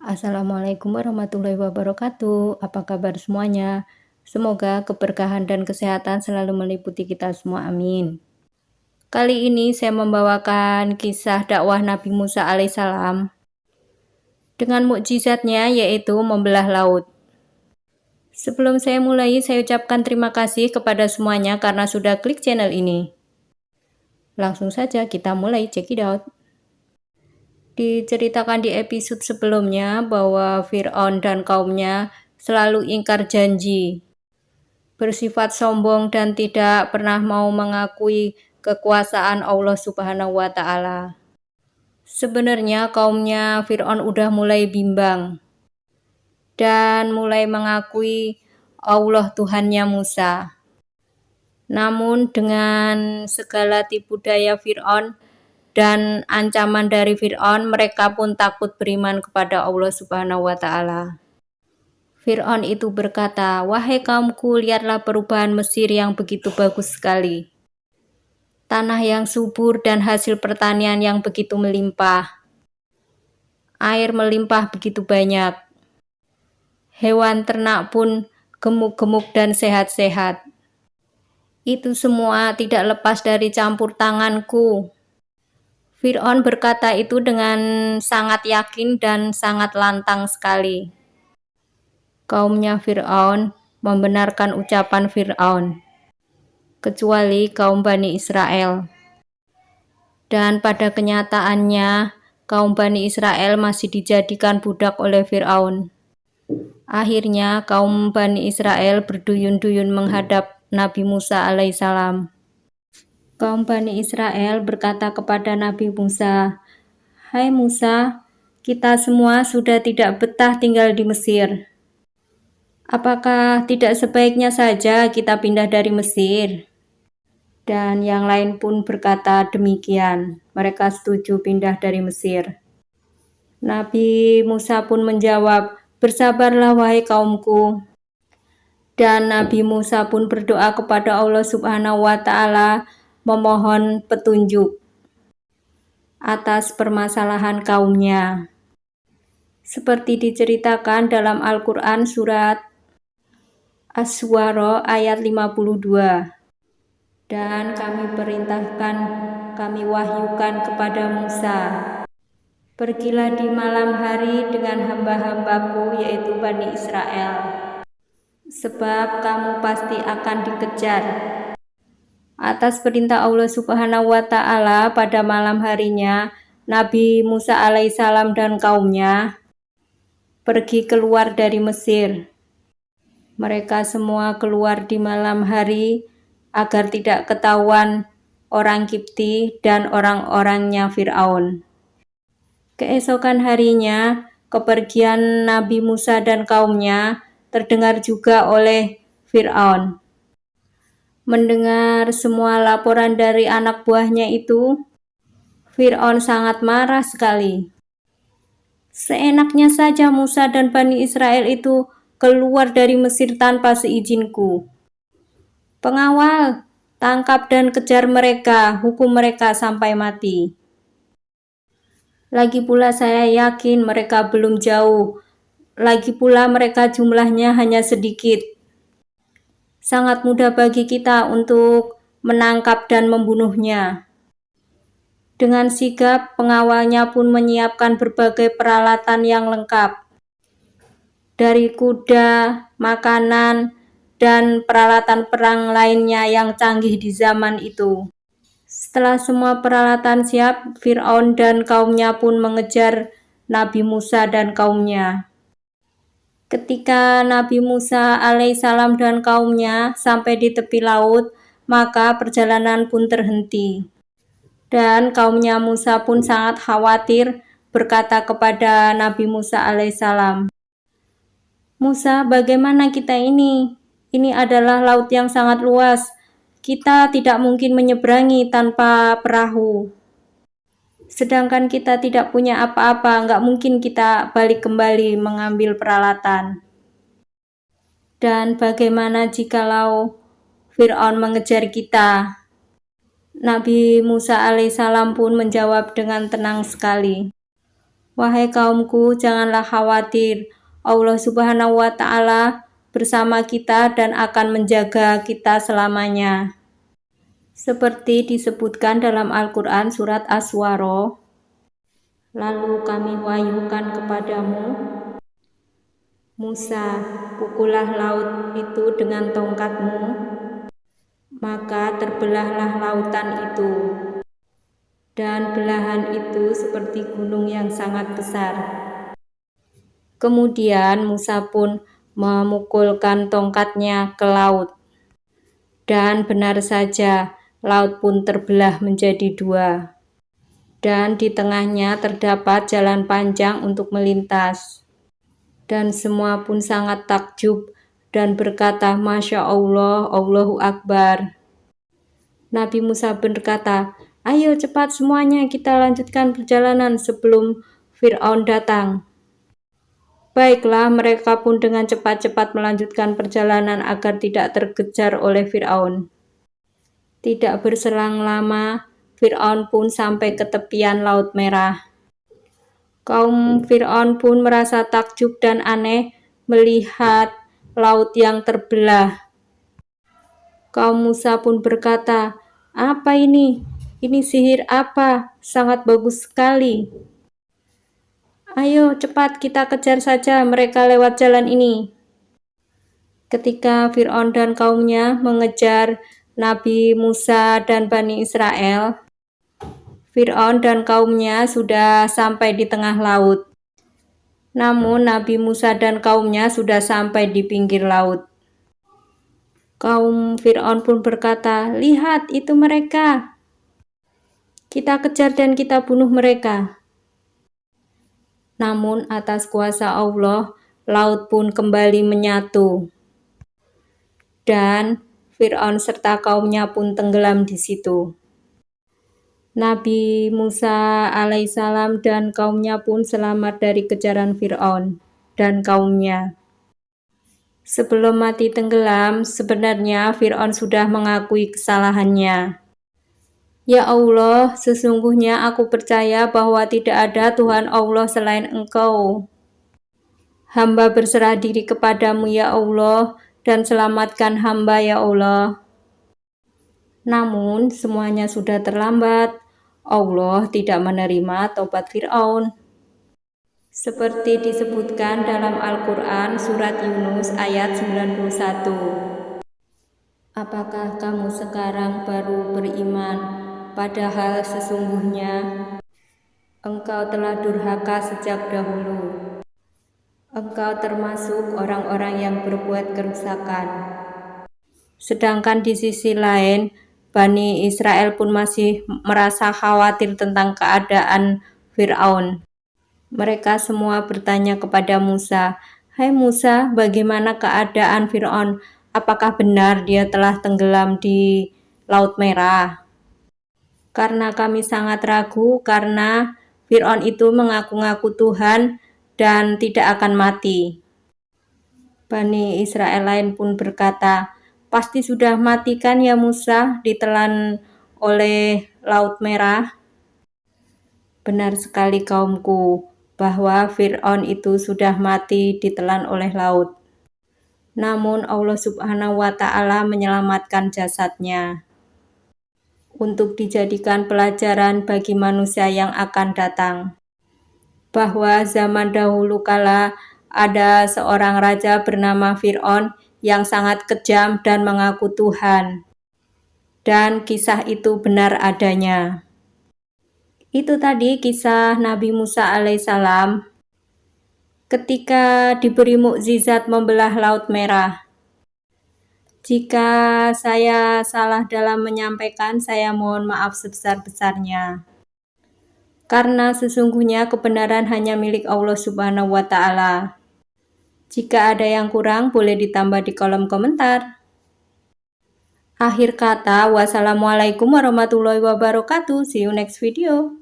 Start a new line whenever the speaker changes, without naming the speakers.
Assalamualaikum warahmatullahi wabarakatuh. Apa kabar semuanya? Semoga keberkahan dan kesehatan selalu meliputi kita semua. Amin. Kali ini saya membawakan kisah dakwah Nabi Musa alaihissalam dengan mukjizatnya yaitu membelah laut. Sebelum saya mulai, saya ucapkan terima kasih kepada semuanya karena sudah klik channel ini. Langsung saja kita mulai, check it out. Diceritakan di episode sebelumnya bahwa Fir'aun dan kaumnya selalu ingkar janji, bersifat sombong dan tidak pernah mau mengakui kekuasaan Allah Subhanahu wa Ta'ala. Sebenarnya kaumnya Fir'aun udah mulai bimbang dan mulai mengakui Allah Tuhannya Musa. Namun dengan segala tipu daya Fir'aun dan ancaman dari Fir'aun, mereka pun takut beriman kepada Allah Subhanahu wa Ta'ala. Fir'aun itu berkata, "Wahai kaumku, lihatlah perubahan Mesir yang begitu bagus sekali. Tanah yang subur dan hasil pertanian yang begitu melimpah. Air melimpah begitu banyak. Hewan ternak pun gemuk-gemuk dan sehat-sehat. Itu semua tidak lepas dari campur tanganku." Fir'aun berkata itu dengan sangat yakin dan sangat lantang sekali. Kaumnya Fir'aun membenarkan ucapan Fir'aun, kecuali kaum Bani Israel. Dan pada kenyataannya, kaum Bani Israel masih dijadikan budak oleh Fir'aun. Akhirnya kaum Bani Israel berduyun-duyun menghadap Nabi Musa alaihissalam. Kaum Bani Israel berkata kepada Nabi Musa, "Hai Musa, kita semua sudah tidak betah tinggal di Mesir. Apakah tidak sebaiknya saja kita pindah dari Mesir?" Dan yang lain pun berkata demikian. Mereka setuju pindah dari Mesir. Nabi Musa pun menjawab, "Bersabarlah wahai kaumku." Dan Nabi Musa pun berdoa kepada Allah Subhanahu wa Ta'ala memohon petunjuk atas permasalahan kaumnya. Seperti diceritakan dalam Al-Quran surat Asy-Syu'ara ayat 52. Dan kami perintahkan, kami wahyukan kepada Musa, "Pergilah di malam hari dengan hamba-hambaku yaitu Bani Israel, sebab kamu pasti akan dikejar." Atas perintah Allah Subhanahu wa Ta'ala, pada malam harinya Nabi Musa alaihissalam dan kaumnya pergi keluar dari Mesir. Mereka semua keluar di malam hari agar tidak ketahuan orang Kipti dan orang-orangnya Fir'aun. Keesokan harinya, kepergian Nabi Musa dan kaumnya terdengar juga oleh Fir'aun. Mendengar semua laporan dari anak buahnya itu, Fir'aun sangat marah sekali. Seenaknya saja Musa dan Bani Israel itu keluar dari Mesir tanpa seizinku. Pengawal, tangkap dan kejar mereka, hukum mereka sampai mati. Lagi pula saya yakin mereka belum jauh. Lagi pula mereka jumlahnya hanya sedikit. Sangat mudah bagi kita untuk menangkap dan membunuhnya. Dengan sigap, pengawalnya pun menyiapkan berbagai peralatan yang lengkap. Dari kuda, makanan, dan peralatan perang lainnya yang canggih di zaman itu. Setelah semua peralatan siap, Fir'aun dan kaumnya pun mengejar Nabi Musa dan kaumnya. Ketika Nabi Musa alaihissalam dan kaumnya sampai di tepi laut, maka perjalanan pun terhenti. Dan kaumnya Musa pun sangat khawatir, berkata kepada Nabi Musa alaihissalam, "Musa, bagaimana kita ini? Ini adalah laut yang sangat luas. Kita tidak mungkin menyeberangi tanpa perahu. Sedangkan kita tidak punya apa-apa, nggak mungkin kita balik kembali mengambil peralatan. Dan bagaimana jikalau Fir'aun mengejar kita?" Nabi Musa alaihissalam pun menjawab dengan tenang sekali, Wahai kaumku, janganlah khawatir. Allah Subhanahu wa Ta'ala bersama kita dan akan menjaga kita selamanya. Seperti disebutkan dalam Al-Quran surat As-Suara, lalu kami wahyukan kepadamu, Musa, pukullah laut itu dengan tongkatmu, maka terbelahlah lautan itu, dan belahan itu seperti gunung yang sangat besar. Kemudian Musa pun memukulkan tongkatnya ke laut, dan benar saja laut pun terbelah menjadi dua, dan di tengahnya terdapat jalan panjang untuk melintas. Dan semua pun sangat takjub dan berkata, Masya Allah, Allahu Akbar. Nabi Musa berkata, ayo cepat semuanya kita lanjutkan perjalanan sebelum Fir'aun datang. Baiklah, mereka pun dengan cepat-cepat melanjutkan perjalanan agar tidak terkejar oleh Fir'aun. Tidak berselang lama, Fir'aun pun sampai ke tepian Laut Merah. Kaum Fir'aun pun merasa takjub dan aneh melihat laut yang terbelah. Kaum Musa pun berkata, apa ini? Ini sihir apa? Sangat bagus sekali. Ayo cepat kita kejar saja mereka lewat jalan ini. Ketika Fir'aun dan kaumnya mengejar Nabi Musa dan Bani Israel, Fir'aun dan kaumnya sudah sampai di tengah laut. Namun Nabi Musa dan kaumnya sudah sampai di pinggir laut. Kaum Fir'aun pun berkata, lihat itu mereka. Kita kejar dan kita bunuh mereka. Namun atas kuasa Allah, laut pun kembali menyatu. Dan Fir'aun serta kaumnya pun tenggelam di situ. Nabi Musa alaihissalam dan kaumnya pun selamat dari kejaran Fir'aun dan kaumnya. Sebelum mati tenggelam, sebenarnya Fir'aun sudah mengakui kesalahannya. Ya Allah, sesungguhnya aku percaya bahwa tidak ada Tuhan Allah selain Engkau. Hamba berserah diri kepadamu ya Allah, dan selamatkan hamba ya Allah. Namun semuanya sudah terlambat. Allah tidak menerima taubat Fir'aun. Seperti disebutkan dalam Al-Quran surat Yunus ayat 91. Apakah kamu sekarang baru beriman? Padahal sesungguhnya engkau telah durhaka sejak dahulu. Engkau termasuk orang-orang yang berbuat kerusakan. Sedangkan di sisi lain, Bani Israel pun masih merasa khawatir tentang keadaan Fir'aun. Mereka semua bertanya kepada Musa, hai Musa, bagaimana keadaan Fir'aun? Apakah benar dia telah tenggelam di Laut Merah? Karena kami sangat ragu karena Fir'aun itu mengaku-ngaku Tuhan dan tidak akan mati. Bani Israel lain pun berkata, pasti sudah mati kan ya Musa, ditelan oleh Laut Merah? Benar sekali kaumku, bahwa Fir'aun itu sudah mati ditelan oleh laut. Namun Allah Subhanahu wa Ta'ala menyelamatkan jasadnya untuk dijadikan pelajaran bagi manusia yang akan datang, bahwa zaman dahulu kala ada seorang raja bernama Fir'aun yang sangat kejam dan mengaku Tuhan, dan kisah itu benar adanya. Itu tadi kisah Nabi Musa alaihissalam ketika diberi mukjizat membelah Laut Merah. Jika saya salah dalam menyampaikan, saya mohon maaf sebesar-besarnya. Karena sesungguhnya kebenaran hanya milik Allah Subhanahu wa Ta'ala. Jika ada yang kurang, boleh ditambah di kolom komentar. Akhir kata, wassalamualaikum warahmatullahi wabarakatuh. See you next video.